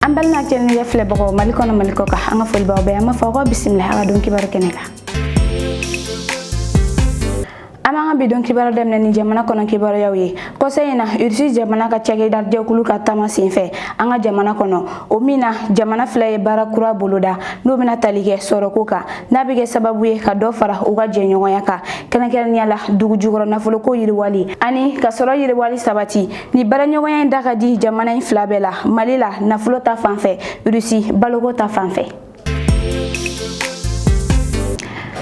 An balna jeni ya fle bogo maliko na maliko ka anga fol ba be ma fa ko bismillah ga don kibar keneka amanga bidon kibar dem ni jamana kono kibar yawi ko sayina ursi jamana ka chege dar jekulu ka tama sinfe anga jamana kono o mina jamana fle barakura buluda no mina talige soroko ka nabige sababu ye ka do fara o ga jenyo yaka kana kel nyala dugu jugoro na folo ko yiri wali ani ka soro yiri wali sabati ni baranyo ya ndaka di jamana inflabela malila na folo ta fanfe ursi balogo ta fanfe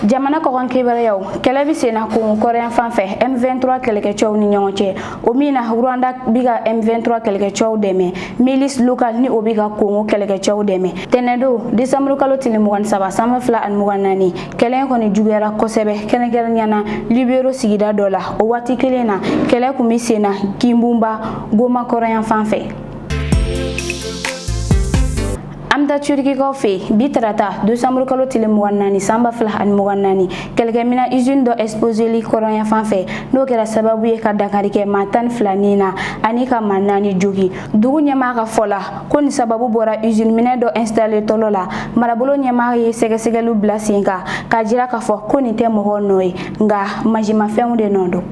jamana ko kon kibara yaw kelebi sena ko korean fanfe M23 keleke chow ni nyonche o mina Rwanda biga M23 keleke chow deme milis local ni obiga ko keleke chow deme tenedo december kalo tili mugan saba sama fla an mugan nani kelen ko ni jugera ko sebe kenen kelen nyana libero sigida dola o wati kelena kele ku misena kimbumba goma korean fanfe amda turki ko fe bitrata december kalo tile muganani samba flah an muganani kelke mina usine do exposer li koron fanfe no kera sababu ye ka dakari ke matan flanina anika manani jogi dugu nyama ka fola ko ni sababu bora usine mina do installer tolola marabolo nyama ye sege segelu blasinga ka jira ka fo ko ni te mo honoy nga majima fewde nondo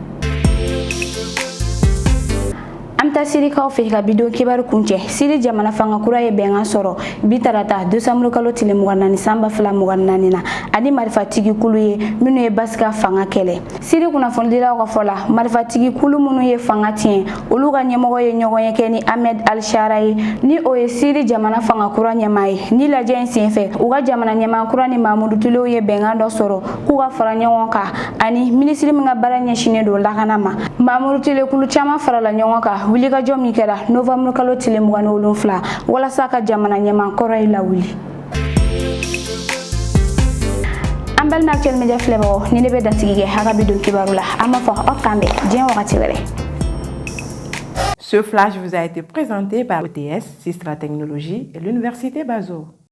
amta siri kaw fe ka bido kibar kunche siri jamana fanga kura ye benga soro bitarata december kalo tile muganani samba fla muganani na ani marifatigi kulu ye minu ye baska fanga kele siri kuna fondira ka fola marifatigi kulu munu ye fanga tien olu ga nyemogo ye nyogo ye keni Ahmed Al Sharai ni o ye siri jamana fanga kura nyamai ni la jensi fe uga jamana nyama kura ni Mamudu Tulo ye benga do soro ku ga fara nyongo ka ani ministri mga baranya shine do lakana ma Mamudu Tulo kulu chama fara la nyongo ka wuli ka jom ni kera novembre kalo tile mugano wolonfla wala saka jamana nyama koro ila wuli ambal na actuel media flebo ni lebe datigige haga bidon kibarula ama fo okambe jen wakati wele. Ce flash vous a été présenté par ETS, Sistra Technologies et l'Université Bazo.